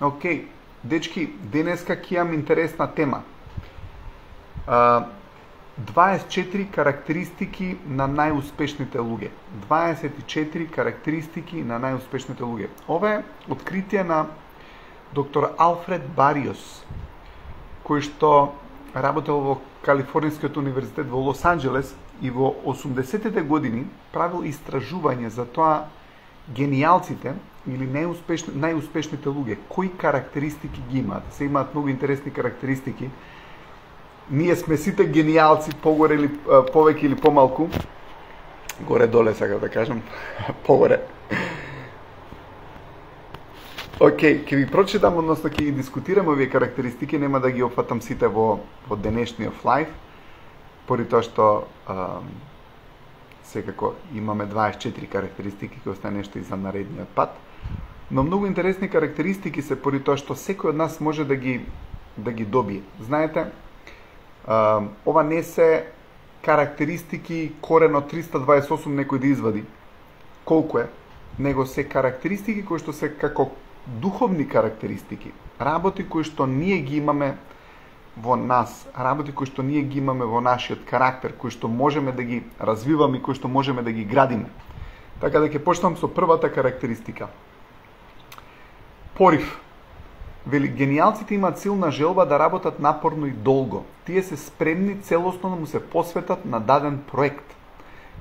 Океј, дечки, денеска ќе имам интересна тема. 24 карактеристики на најуспешните луѓе. 24 карактеристики на најуспешните луѓе. Ова е откритие на доктор Алфред Бариос, кој што работел во Калифорнијскиот универзитет во Лос Анџелес и во 80-тите години правил истражување за тоа генијалците или најуспешните луѓе, кои карактеристики ги имаат. Се имаат многу интересни карактеристики. Ние сме сите генијалци, погоре или повеќе или помалку. Горе-доле сакам да кажам, погоре. Океј, ќе ви прочитам, односно ќе ги дискутирам овие карактеристики, нема да ги опфатам сите во денешниот лайв, поради тоа што секако имаме 24 карактеристики, кои остане нешто и за наредниот пат. Но многу интересни карактеристики се поради тоа што секој од нас може да ги добие. Знаете, ова не се карактеристики корено 328 некој да извади, колку е, него се карактеристики кои што се како духовни карактеристики, работи кои што ние ги имаме во нас, работи кои што ние ги имаме во нашиот карактер, кои што можеме да ги развиваме и кои што можеме да ги градиме. Така да ќе почнам со првата карактеристика. Порив. Вели, генијалците имаат силна желба да работат напорно и долго. Тие се спремни целосно да му се посветат на даден проект.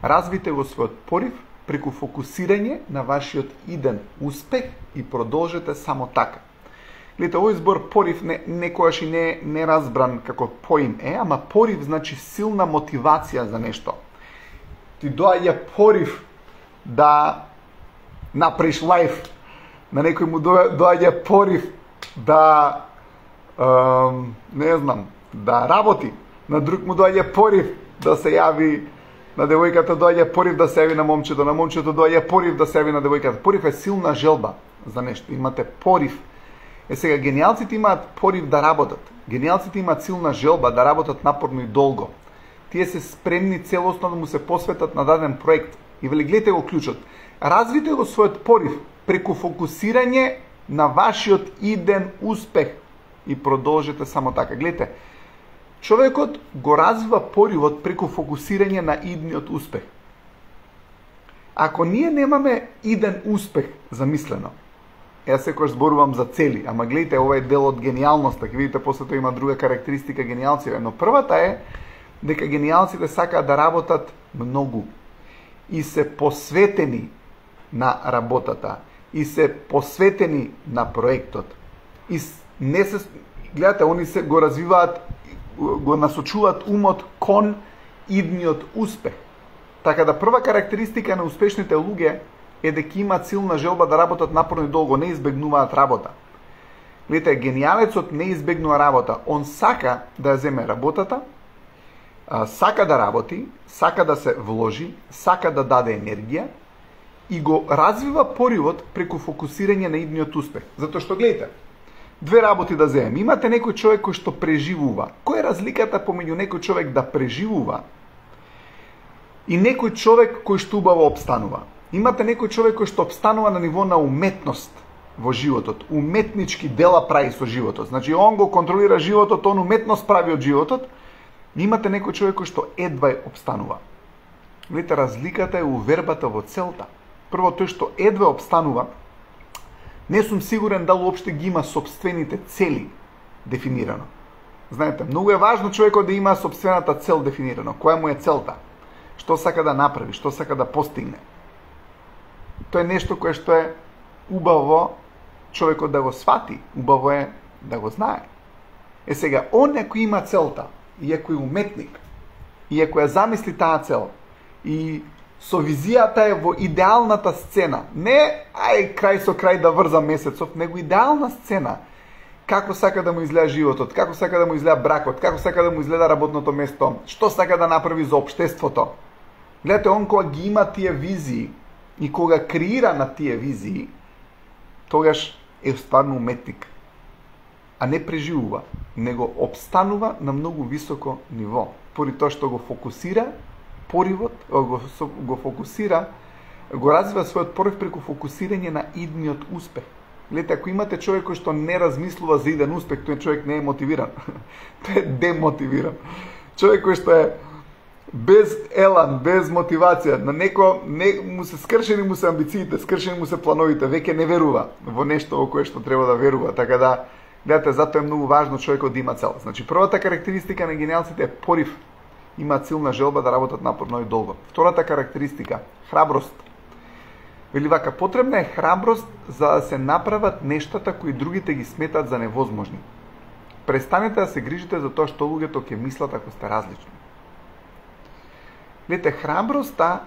Развите го својот порив преку фокусирање на вашиот иден успех и продолжете само така. Гледате, овој збор порив некојаш и не разбран како поим е, ама порив значи силна мотивација за нешто. Ти доаѓа порив да направиш лайф, на некој му доаѓа порив да не знам, да работи, на друг му доаѓа порив да се јави на девојката, доаѓа порив да се јави на момчето доаѓа порив да се јави на девојката. Порив е силна желба за нешто, имате порив. Сега, генијалците имаат порив да работат. Генијалците имаат силна желба да работат напорно и долго. Тие се спремни целосно да му се посветат на даден проект. И вели, гледате го клучот. Развите го својот порив преку фокусирање на вашиот иден успех и продолжете само така. Гледате, човекот го развива поривот преку фокусирање на идниот успех. Ако ние немаме иден успех замислено, јас секогаш зборувам за цели, ама гледате, ова е дел од генијалноста, ќе видите после тоа има друга карактеристика генијалците, но првата е дека генијалците сакаат да работат многу и се посветени на работата, и се посветени на проектот. И не се, гледате, они се го развиваат, го насочуваат умот кон идниот успех. Така да прва карактеристика на успешните луѓе е дека имаат силна желба да работат напорно и долго, не избегнуваат работа. Гледате, генијалецот не избегнува работа, он сака да ја земе работата, сака да работи, сака да се вложи, сака да даде енергија и го развива поривот преку фокусирање на идниот успех. Затоа што, гледате, две работи да земем. Имате некој човек кој што преживува. Која е разликата помеѓу некој човек да преживува и некој човек кој што убаво обстанува? Имате некој човек кој што обстанува на ниво на уметност во животот. Уметнички дела прави со животот. Значи, он го контролира животот, он уметност прави од животот. Имате некој човек кој што едва обстанува. Видите, разликата е увербата во целта. Прво, тој што едва обстанува, не сум сигурен дали уопште ги има собствените цели дефинирано. Знаете, многу е важно човекот да има собствената цел дефинирано. Која му е целта? Што сака да направи? Што сака да постигне? Тоа е нешто кое што е убаво човекот да го свати, убаво е да го знае. Сега, он ако има целта, и ако е уметник, и ако ја замисли таа цел, и со визијата е во идеалната сцена, не крај со крај да врза месецов, него идеална сцена, како сака да му изгледа животот, како сака да му изгледа бракот, како сака да му изгледа работното место, што сака да направи за општеството. Гледате, он кога ги има тие визии и кога креира на тие визии, тогаш е стварно уметник, а не преживува, него обстанува на многу високо ниво, поради тоа што го фокусира поривот, го фокусира, го развива својот порив преку фокусирање на идниот успех. Гледате, ако имате човек кој што не размислува за иден успех, тој човек не е мотивиран. Тој е демотивиран. Човек кој што е без елан, без мотивација, на му се скршени му се амбициите, скршени му се плановите, веќе не верува во нешто во кое што треба да верува, така да гледате, затоа е многу важно човекот да има цел. Значи првата карактеристика на гениалците е порив, имаат силна желба да работат напорно и долго. Втората карактеристика, храброст. Вели вака, потребна е храброст за да се направат нештата кои другите ги сметат за невозможни. Престанете да се грижите за тоа што луѓето ќе мислат ако сте различни. Гледате, храброста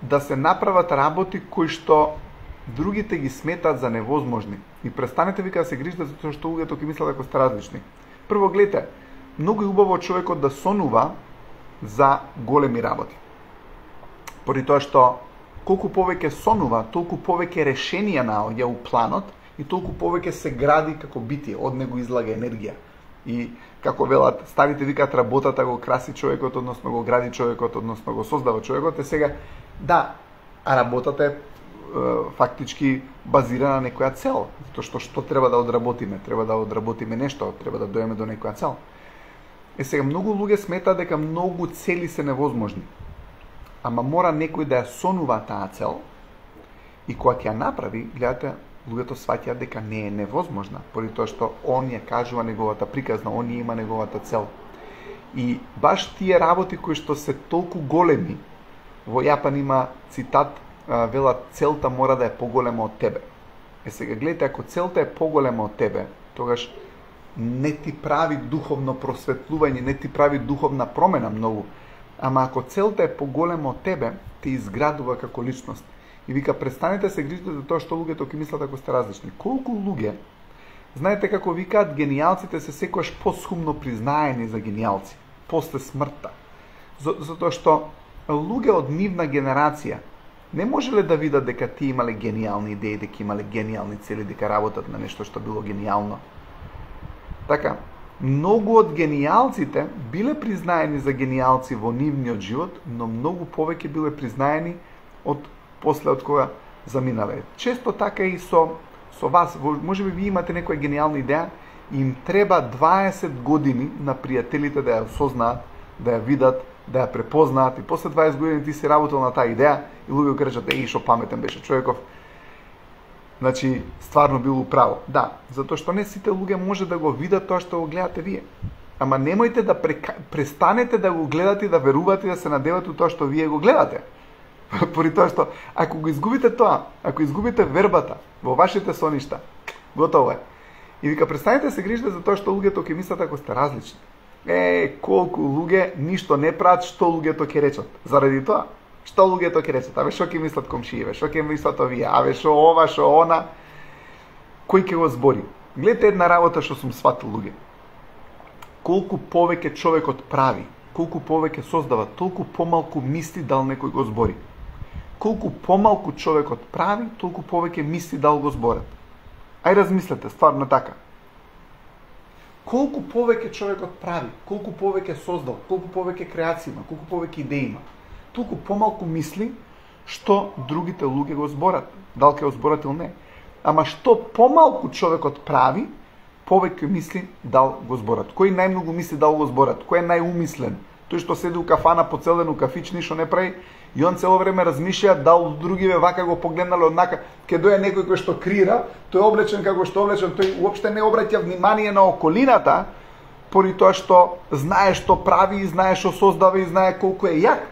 да се направат работи кои што другите ги сметат за невозможни. И престанете вика да се грижите за тоа што луѓето ќе мислат ако сте различни. Прво, гледате, многу е убаво човекот да сонува за големи работи. Поради тоа што колку повеќе сонува, толку повеќе решенија наоѓа у планот и толку повеќе се гради како битие, од него излага енергија. И како велат, старите викаат работата го краси човекот, односно го гради човекот, односно го создава човекот, е сега да, а работата е фактички базирана на некоја цел, затоа што треба да одработиме, треба да одработиме нешто, треба да дојдеме до некоја цел. Е сега многу луѓе сметаат дека многу цели се невозможни. Ама мора некој да ја сонува таа цел и кога ќе ја направи, гледате, луѓето сваќаат дека не е невозможна, поради тоа што он ја кажува неговата приказна, он ја има неговата цел. И баш тие работи кои што се толку големи, во Јапан има цитат, велат, целта мора да е поголема од тебе. Е сега гледате, ако целта е поголема од тебе, тогаш не ти прави духовно просветлување, не ти прави духовна промена многу. Ама ако целта е поголема од тебе, те изградува како личност. И вика, престанете се грижите за тоа што луѓето ќе мислат ако сте различни. Колку луѓе, знаете како викаат, гениалците се секогаш посхумно признаени за гениалци, после смртта. Затоа што луѓе од нивна генерација не можеле да видат дека тие имале гениални идеи, дека имале гениални цели, дека работат на нешто што било гениално. Така, многу од гениалците биле признаени за гениалци во нивниот живот, но многу повеќе биле признаени после од кога заминале. Често така и со вас, можеби ви имате некоја гениална идеја и им треба 20 години на пријателите да ја осознаат, да ја видат, да ја препознаат и после 20 години ти си работел на таа идеја и луѓе кажат, што паметен беше човеков. Значи, стварно бил управо. Да, затоа што не сите луѓе може да го видат тоа што го гледате вие. Ама немојте да престанете да го гледате и да верувате и да се надевате у тоа што вие го гледате. Поради тоа што, ако го изгубите тоа, ако изгубите вербата во вашите соништа, готово е. И вика, престанете да се грижите за тоа што луѓето ќе мислат ако сте различни. Колку луѓе ништо не прават што луѓето ќе речат. Заради тоа, што луѓето ќе речат, абе што ќе мислат комшиеве, што ќе мислат овие, абе што ова, што она, кој ќе го збори. Гледате една работа што сум сватил луѓе. Колку повеќе човекот прави, колку повеќе создава, толку помалку мисли дал некој го збори. Колку помалку човекот прави, толку повеќе мисли дал го зборат. Ај размислете, стварно така. Колку повеќе човекот прави, колку повеќе создал, колку повеќе креација има, колку повеќе идеи има, толку помалку мисли што другите луѓе го зборат, дал ќе го зборат или не. Ама што помалку човекот прави, повеќе мисли дал го зборат. Кој најмногу мисли дал го зборат? Кој е најумислен? Тој што седи у кафана по цел ден у кафич, ништо не прави, и он цело време размишља дал другиве вака го погледнале однака, ке дојде некој кој што крира, тој е облечен како што облечен, тој уопште не обраќа внимание на околината, поради тоа што знае што прави и знае што создава и знае колку е јак.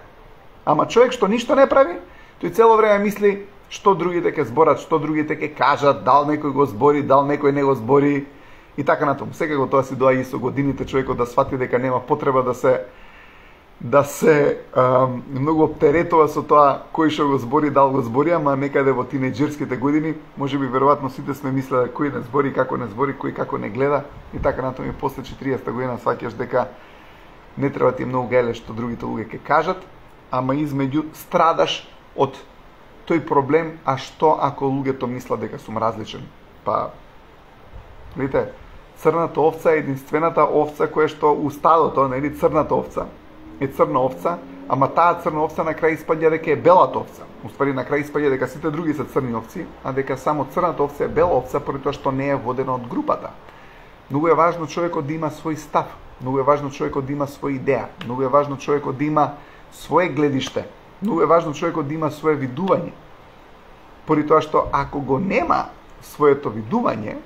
Ама човек што ништо не прави, тој цело време мисли што другите ќе зборат, што другите ќе кажат, дал некој го збори, дал некој не го збори и така натаму. Секако тоа си доаѓа и со годините човекот да свати дека нема потреба да се многу оптеретува со тоа кој што го збори, дал го збори, ама некаде во тинеџерските години, можеби веројатно сите сме мислеле кој не збори, како не збори, кој како не гледа и така натаму. И после 40-та година сваќаш дека не треба ти многу гајле што другите луѓе ќе кажат, ама измеѓу страдаш од тој проблем, а што ако луѓето мислат дека сум различен? Па, видите, црната овца е единствената овца која што у стадото, нели, црната овца е црна овца, ама таа црна овца на крај испаѓа дека е белата овца. Уствари на крај испаѓа дека сите други се црни овци, а дека само црната овца е бела овца поради тоа што не е водена од групата. Многу е важно човекот да има свој став, многу е важно човекот да има своја идеја, многу е важно човекот да има свое гледиште, многу е важно човекот да има свое видување. Поради тоа што ако го нема своето видување,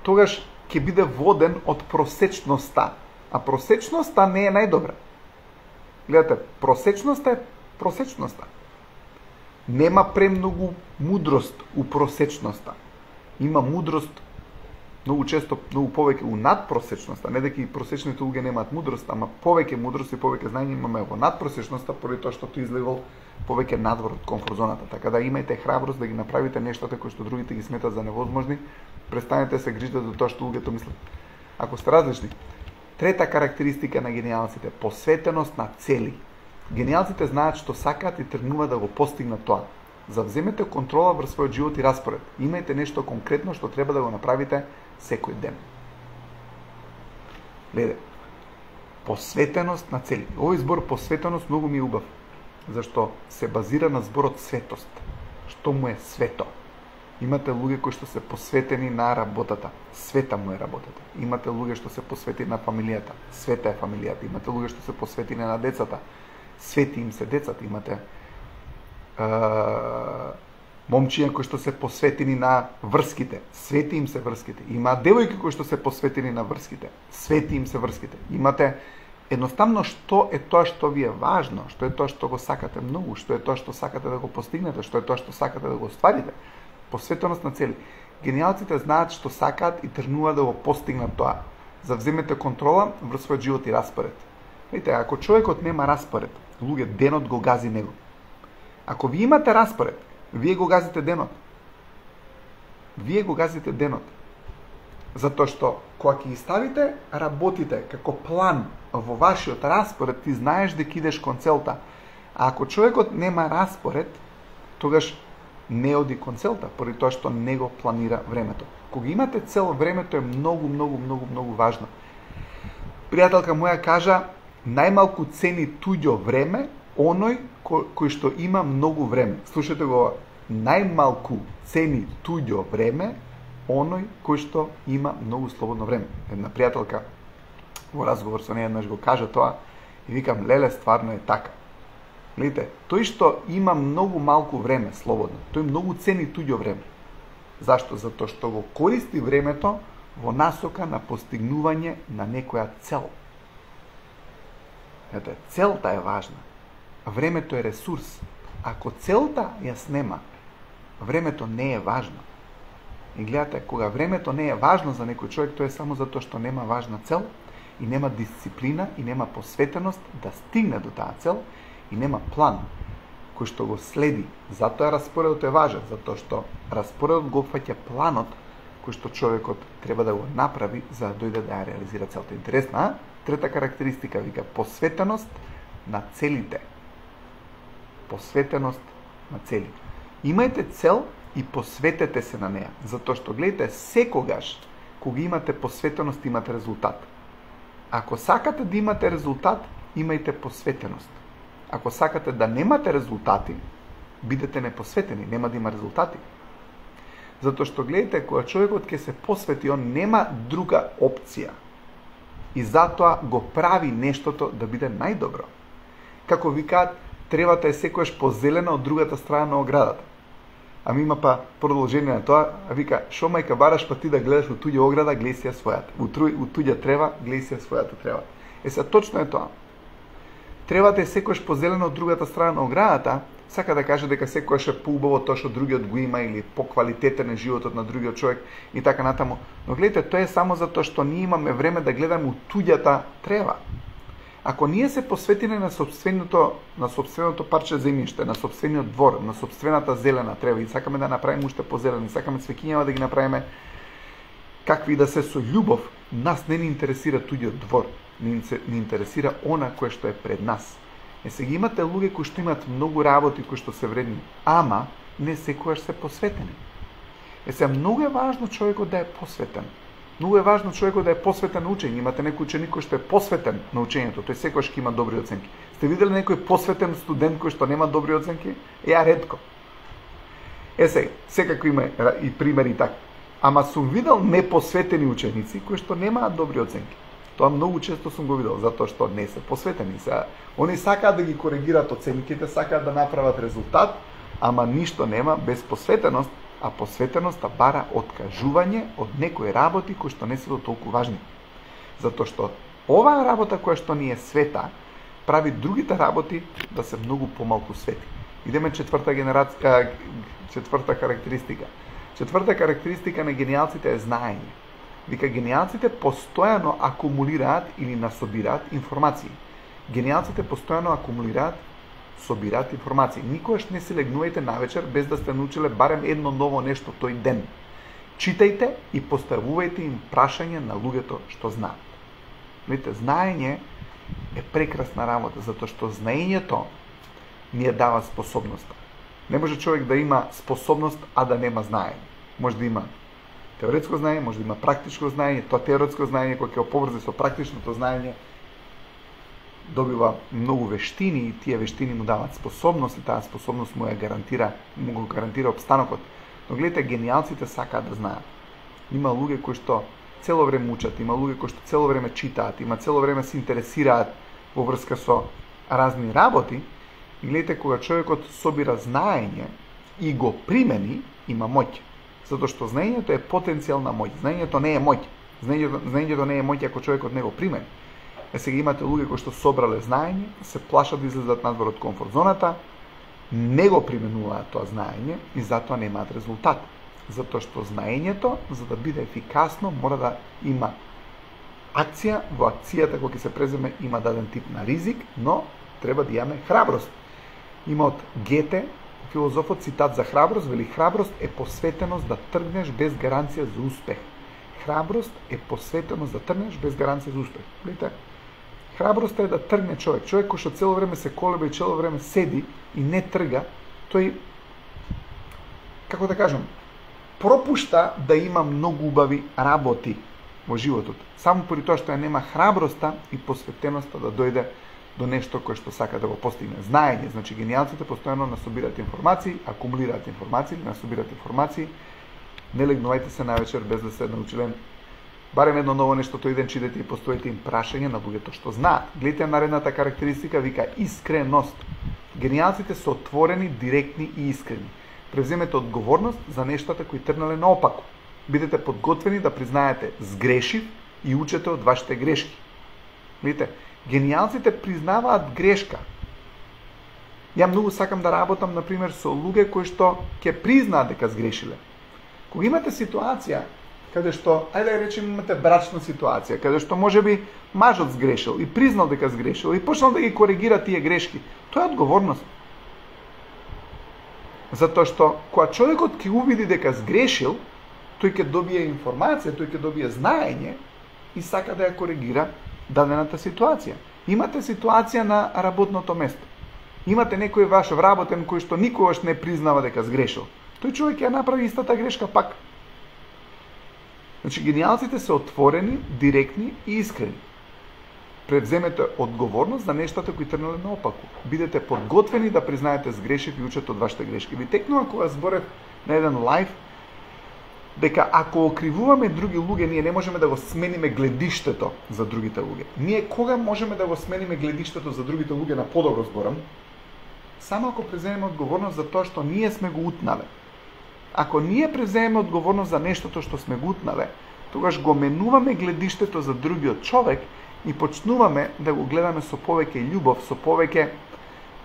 тогаш ќе биде воден од просечноста, а просечноста не е најдобра. Гледате, просечноста е просечноста. Нема премногу мудрост у просечноста. Има мудрост многу често, многу повеќе у надпросечноста. Не дека и просечните луѓе немаат мудрост, ама повеќе мудрост и повеќе знаење имаме во надпросечноста, поради тоа што тој излегол повеќе надвор од комфорт зоната. Така да имајте храброст да ги направите нештата кои што другите ги сметат за невозможни. Престанете се грижите до тоа што луѓето мислат. Ако сте различни. Трета карактеристика на гениалците – посветеност на цели. Гениалците знаат што сакаат и тргнуваат да го постигнат тоа. Завземете контрола врз својот живот и распоред. Имајте нешто конкретно што треба да го направите секој ден. Гледе, посветеност на цели. Овој збор посветеност многу ми е убав, зашто се базира на зборот светост. Што му е свето? Имате луѓе кои што се посветени на работата, света му е работата. Имате луѓе што се посветени на фамилијата, света е фамилијата. Имате луѓе што се посветени на децата, свети им се децата. Имате момчиња кои што се посветени на врските, свети им се врските. Има девојки кои што се посветени на врските, свети им се врските. Имате едноставно што е тоа што ви е важно, што е тоа што го сакате многу, што е тоа што сакате да го постигнете, што е тоа што сакате да го остварите. Посветеност на цели. Гениалците знаат што сакаат и тргнуваат да го постигнат тоа. Завземете контрола врз својот живот и распоред. Видите, ако човекот нема распоред, луѓе, денот го гази него. Ако ви имате распоред, вие го газите денот. Вие го газите денот. Затоа што кога ќе ги ставите работите како план во вашиот распоред, ти знаеш дека идеш кон целта. А ако човекот нема распоред, тогаш не оди кон целта, поради тоа што не го планира времето. Кога имате цел, времето е многу важно. Пријателка моја кажа, најмалку цени туѓо време оној кој што има многу време. Слушате го, најмалку цени туѓо време оној кој што има многу слободно време. Една пријателка во разговор со неја еднаш го кажа тоа и викам, леле, стварно е така. Гледате, тој што има многу малку време слободно, тој многу цени туѓо време. Зашто? Затоа што го користи времето во насока на постигнување на некоја цел. Гледате, целта е важна. Времето е ресурс. Ако целта ја снема, времето не е важно. И гледате, кога времето не е важно за некој човек, тоа е само затоа што нема важна цел и нема дисциплина и нема посветеност да стигне до таа цел, и нема план кој што го следи. Затоа распоредот е важен, затоа што распоредот го опфаќа планот кој што човекот треба да го направи за да дојде да ја реализира целта. Интересна, а? Трета карактеристика вика посветеност на целите. Посветеност на цели. Имајте цел и посветете се на неја, затоа што гледате, секогаш кога имате посветеност имате резултат. Ако сакате да имате резултат, имајте посветеност. Ако сакате да немате резултати, бидете непосветени, нема да има резултати. Затоа што гледате, кога човекот ќе се посвети, он нема друга опција. И затоа го прави нештото да биде најдобро. Како викаат, тревата е секојаш позелена од другата страна на оградата. Ами има па продолжение на тоа, а вика, шо мајка бараш па ти да гледаш у туѓа ограда, гледај си ја својата. У туѓа трева, гледај си ја својата трева. Сега точно е тоа. Тревата е секојаш позелена од другата страна на оградата, сака да каже дека секојаш е поубаво тоа што другиот го има или поквалитетен е животот на другиот човек и така натаму. Но гледате, тоа е само затоа што ние имаме време да гледаме у туѓата трева. Ако ние се посветиме на сопственото парче земјиште, на сопствениот двор, на сопствената зелена трева и сакаме да направиме уште позелени, сакаме цвеќињава да ги направиме какви да се со љубов, нас не ни интересира туѓиот двор. Ни интересира она кое што е пред нас. Сега имате луѓе кои што имаат многу работи кои што се вредни, ама не секојаш се посветени. Сега многу е важно човекот да е посветен. Многу е важно човекот да е посветен на учење. Имате некој ученик кој што е посветен на учењето, тој секогаш ќе има добри оценки. Сте видели некој посветен студент кој што нема добри оценки? Ја ретко. Секако има и примери така. Ама сум видел непосветени ученици кои што немаат добри оценки. Тоа многу често сум го видел, затоа што не се посветени. Они сакаат да ги коригираат оценките, сакаат да направат резултат, ама ништо нема без посветеност, а посветеноста бара откажување од некои работи кои што не се толку важни. Затоа што оваа работа која што ни е света, прави другите работи да се многу помалку свети. Идеме четврта карактеристика. Четврта карактеристика на гениалците е знаење. Вика, гениалците постојано акумулираат или насобираат информации. Гениалците постојано акумулираат, собираат информации. Никогаш не се легнувајте навечер без да сте научиле барем едно ново нешто тој ден. Читајте и поставувајте им прашања на луѓето што знаат. Видите, знаење е прекрасна работа, затоа што знаењето ни ја дава способноста. Не може човек да има способност, а да нема знаење. Може да има теоретско знаење, може да има практичко знаење, тоа теоретско знаење кој ќе оповрзе со практичното знаење добива многу вештини и тие вештини му даваат способност и таа способност му го гарантира обстанокот. Но гледате, гениалците сакаат да знаат. Има луѓе кои што цело време учат, има луѓе кои што цело време читаат, има цело време се интересираат во врска со разни работи. И гледате, кога човекот собира знаење и го примени, има моќ. Затоа што знаењето е потенцијална моќ. Знаењето не е моќ. Знаењето не е моќ ако човекот не го примени. Сега имате луѓе кои што собрале знаење, се плашат да излезат надвор од комфорт зоната, не го применуваат тоа знаење и затоа немаат резултат. Затоа што знаењето, за да биде ефикасно, мора да има акција. Во акцијата кога ќе се преземе има даден тип на ризик, но треба да имаме храброст. Има од Гете, филозофот, цитат за храброст, вели: храброст е посветеност да тргнеш без гаранција за успех. Храброст е посветеност да тргнеш без гаранција за успех. Видите? Храброст е да тргне човек. Човек кој што цело време се колеба и цело време седи и не трга, тој, како да кажам, пропушта да има многу убави работи во животот. Само поради тоа што ја нема храброста и посветеноста да дојде до нешто кое што сака да го постигне. Знаење, значи гениалците постојано насобираат информации, акумулираат информации, насобираат информации. Не легнувајте се навечер без да се научиле барем едно ново нешто тој ден, читате и постоите им прашање на луѓето што знаат. Гледате наредната карактеристика, вика искреност. Гениалците се отворени, директни и искрени. Превземете одговорност за нештата кои тргнале наопаку. Бидете подготвени да признаете сгрешив и учете од вашите грешки. Видите, гениалците признаваат грешка. Ја многу сакам да работам, например, со луѓе кои што ќе признаат дека сгрешиле. Кога имате ситуација каде што, ајде да речеме, имате брачна ситуација, каде што можеби мажот сгрешил и признал дека сгрешил и почнал да ги коригира тие грешки, тоа е одговорност. Затоа што кога човекот ќе увиди дека сгрешил, тој ќе добие информација, тој ќе добие знаење и сака да ја коригира дадената ситуација. Имате ситуација на работното место. Имате некој ваш вработен кој што никогаш не признава дека сгрешил. Тој човек ќе направи истата грешка пак. Значи, гениалците се отворени, директни и искрени. Превземете одговорност за нештата кои тргнале наопаку. Бидете подготвени да признаете сгрешив и учете од вашите грешки. Ви текнува кога зборев на еден лайв дека ако окривуваме други луѓе, ние не можеме да го смениме гледиштето за другите луѓе. Ние кога можеме да го смениме гледиштето за другите луѓе, на подобро зборам, само ако преземеме одговорност за тоа што ние сме го утнале. Ако ние преземеме одговорност за нештото што сме го утнале, тогаш го менуваме гледиштето за другиот човек и почнуваме да го гледаме со повеќе љубов, со повеќе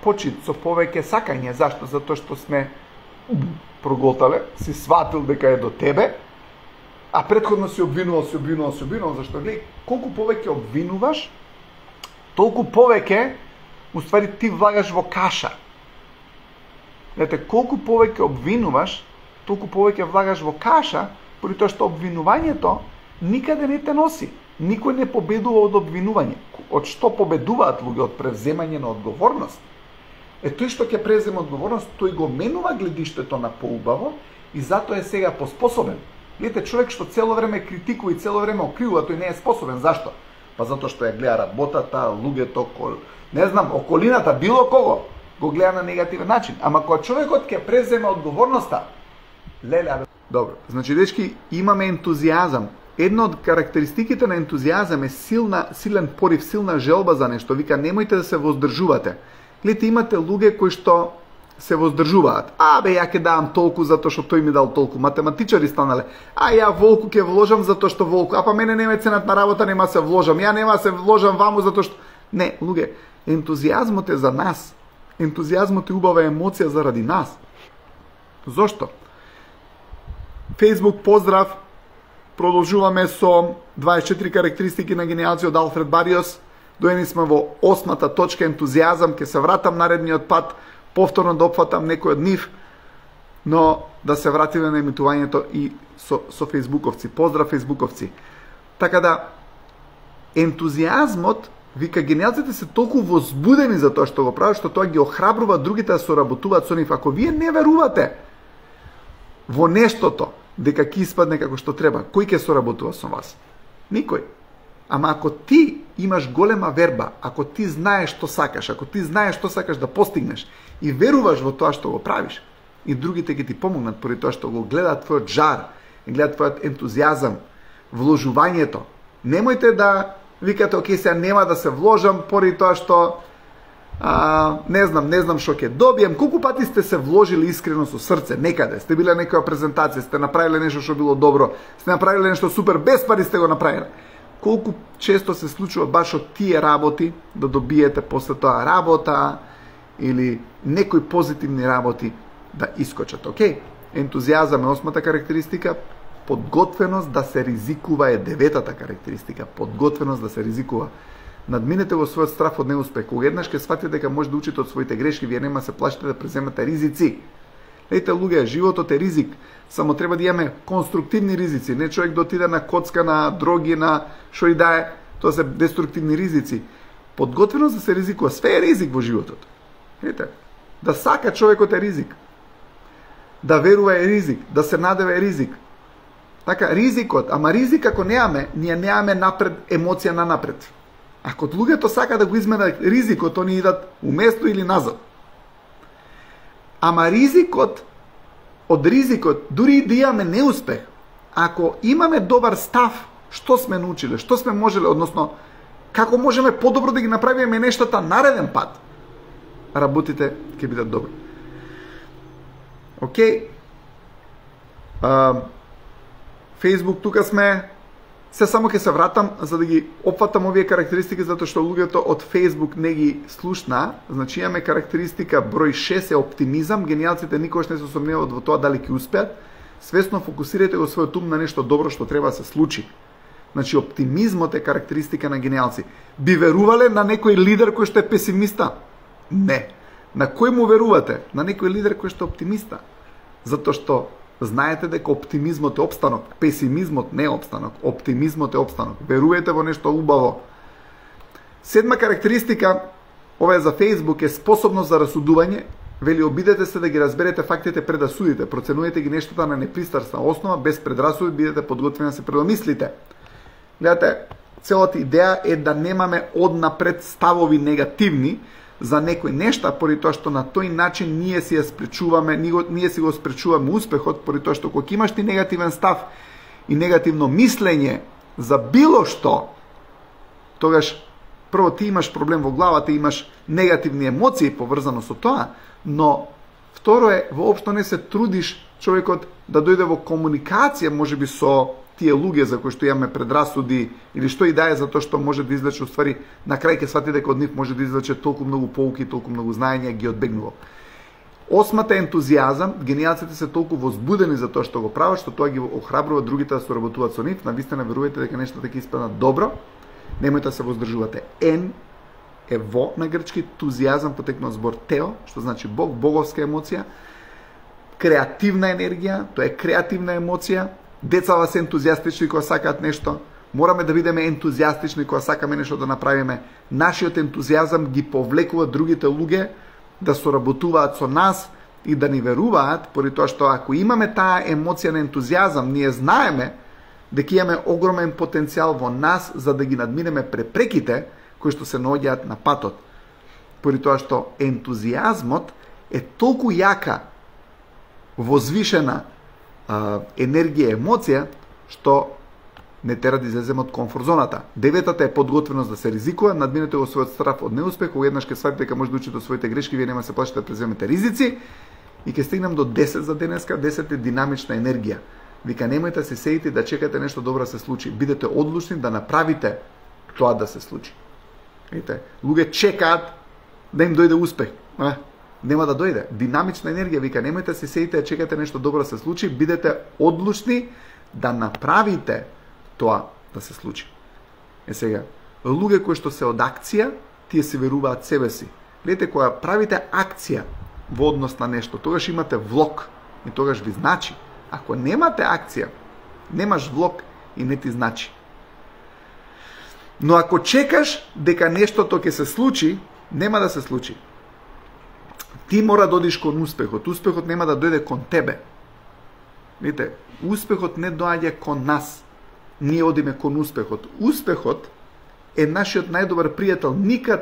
почит, со повеќе сакање. Зашто? Затоа што сме проголтале, си сватил дека е до тебе, а претходно си обвинувал, зашто гледај, колку повеќе обвинуваш, толку повеќе уствари ти влагаш во каша. Гледате, колку повеќе обвинуваш, толку повеќе влагаш во каша, поради тоа што обвинувањето никаде не те носи. Никој не победува од обвинување. Од што победуваат луѓе? Од превземање на одговорност. Тој што ќе преземе одговорност, тој го менува гледиштето на поубаво и затоа е сега поспособен. Гледате, човек што цело време критикува и цело време окривува, тој не е способен. Зашто? Па затоа што ја гледа работата, луѓето, не знам, околината, било кого, го гледа на негативен начин. Ама кога човекот ќе преземе одговорноста, леле, добро. Значи, дечки, имаме ентузијазам. Една од карактеристиките на ентузијазам е силен порив, силна желба за нешто. Вика, немојте да се воздржувате. Гледате, имате луѓе кои што се воздржуваат. Ја ќе давам толку затоа што тој ми дал толку. Математичари станале. Ја волку ќе вложам затоа што волку. Па мене не ме ценат на работа, нема се вложам. Ја нема се вложам ваму затоа што... Не, луѓе, ентузијазмот е за нас. Ентузијазмот е убава емоција заради нас. Зошто? Facebook поздрав. Продолжуваме со 24 карактеристики на генијалци од Алфред Бариос. Доени сме во 8-та точка ентузијазам. Ќе се вратам наредниот пат, повторно да опфатам некој од нив, но да се вратиме на емитувањето и со фейсбуковци. Поздрав фейсбуковци. Така да, ентузијазмот, вика, генијалците се толку возбудени за тоа што го прават, што тоа ги охрабрува другите да соработуваат со нив. Ако вие не верувате во нештото, дека ќе испадне како што треба, кој ќе соработува со вас? Никој. Ама ако ти имаш голема верба, ако ти знаеш што сакаш, ако ти знаеш што сакаш да постигнеш и веруваш во тоа што го правиш, и другите ќе ти помогнат поради тоа што го гледаат твојот жар, и гледаат твојот ентузијазам, вложувањето. Немојте да викате, окей, сега нема да се вложам поради тоа што не знам што ќе добием. Колку пати сте се вложили искрено со срце некаде? Сте биле некоја презентација, сте направиле нешто што било добро, сте направиле нешто супер, без пари сте го направиле. Колку често се случува баш од тие работи да добиете после тоа работа или некои позитивни работи да искочат, окей? Ентузијазам е 8-та карактеристика, подготвеност да се ризикува е 9-та карактеристика, подготвеност да се ризикува. Надминете го својот страф од неуспех. Кога еднаш ќе сватите дека може да учите од своите грешки, вие нема се плашите да преземете ризици. Ете, луѓе, животот е ризик, само треба да имаме конструктивни ризици, не човек да отиде на коцка, на дроги, на шо и да е, тоа се деструктивни ризици. Подготвеност да се ризикува, све е ризик во животот. Ете, да сака човекот е ризик, да верува е ризик, да се надева е ризик. Така, ризикот, ама ризик ако неаме, ние неаме напред емоција на напред. Ако луѓето сака да го изменат ризикот, они идат уместо или назад. Ама ризикот, од ризикот, дури и да имаме неуспех, ако имаме добар став, што сме научиле, што сме можеле, односно, како можеме подобро да ги направиме нештата нареден пат, работите ќе бидат добри. Океј. Facebook, тука сме. Се само ќе се вратам за да ги опфатам овие карактеристики, затоа што луѓето од Facebook не ги слушна. Значи имаме карактеристика број 6 е оптимизам. Генијалците никогаш не се сомневаат во тоа дали ќе успеат. Свесно фокусирате го својот ум на нешто добро што треба да се случи. Значи оптимизмот е карактеристика на генијалци. Би верувале на некој лидер кој што е песимиста? Не. На кој му верувате? На некој лидер кој што е оптимиста. Затоа што знаете дека оптимизмот е опстанок, песимизмот не е опстанок, оптимизмот е опстанок. Верувате во нешто убаво. 7 карактеристика, ова е за Facebook, е способност за расудување. Вели, обидете се да ги разберете фактите пред да судите. Проценувате ги нештата на непристрасна основа, без предрасуди, бидете подготвени да се предомислите. Гледате, целата идеја е да немаме однапред ставови негативни за некои нешта, поради тоа што на тој начин ние си го спречуваме успехот, поради тоа што кога имаш ти негативен став и негативно мислење за било што, тогаш прво ти имаш проблем во главата, имаш негативни емоции поврзано со тоа, но второ е, воопшто не се трудиш човекот да дојде во комуникација можеби со тие луѓе за кои што имаме предрасуди или што и да е, затоа што може да извлече уствари на крај ќе свати дека од нив може да извлече толку многу поуки, толку многу знаења ги одбегнува. 8-та ентузијазам, генијалците се толку возбудени за тоа што го прават, што тоа ги охрабрува другите да соработуваат со нив. Навистина верувајте дека нештата ќе испаднат добро. Немојте да се воздржувате. Ен е во на грчки, тузијазам потекнува од збор тео, што значи Бог, боговска емоција. Креативна енергија, тоа е креативна емоција. Децава се ентузијастични кога сакаат нешто. Мораме да бидеме ентузијастични кога сакаме нешто да направиме. Нашиот ентузијазам ги повлекува другите луѓе да соработуваат со нас и да ни веруваат, поради тоа што ако имаме таа емоција на ентузијазам, ние знаеме дека имаме огромен потенцијал во нас за да ги надминеме препреките кои што се наоѓаат на патот. Поради тоа што ентузијазмот е толку јака, возвишена енергија, емоција, што не тера да излеземе од комфорт зоната. Деветата е подготвеност да се ризикува, надминете го својот страв од неуспех, кога еднаш ќе сватите дека може да учите од своите грешки, вие нема се плашите да преземете ризици, и ќе стигнем до 10 за денеска. 10 е динамична енергија. Вика, немојте се сеите да чекате нешто добро да се случи. Бидете одлучни да направите тоа да се случи. Видите, луѓе чекаат да им дојде успех. Нема да дојде. Динамична енергија вика, немојте се сеите да чекате нешто добро да се случи, бидете одлучни да направите тоа да се случи. Сега, луѓе кои што се од акција, тие се веруваат себе си. Гледате, кога правите акција во однос на нешто, тогаш имате влог и тогаш ви значи. Ако немате акција, немаш влог и не ти значи. Но ако чекаш дека нештото ќе се случи, нема да се случи. Ти мора да одиш кон успехот. Успехот нема да дојде кон тебе. Видите, успехот не доаѓа кон нас. Ние одиме кон успехот. Успехот е нашиот најдобар пријател.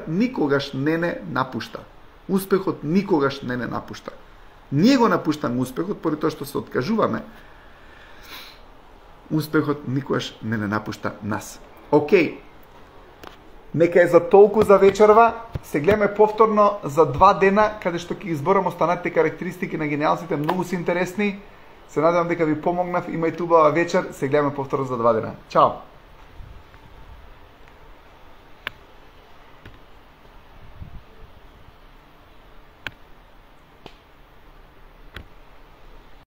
Никогаш не напушта. Успехот никогаш не напушта. Ние го напуштаме успехот, поради тоа што се откажуваме. Успехот никогаш не напушта нас. Океј. Нека е за толку за вечерва. Се гледаме повторно за 2 дена, каде што ќе изборам останатите карактеристики на гениалците. Многу се интересни. Се надевам дека ви помогнав. Имајте убава вечер. Се гледаме повторно за 2 дена. Чао!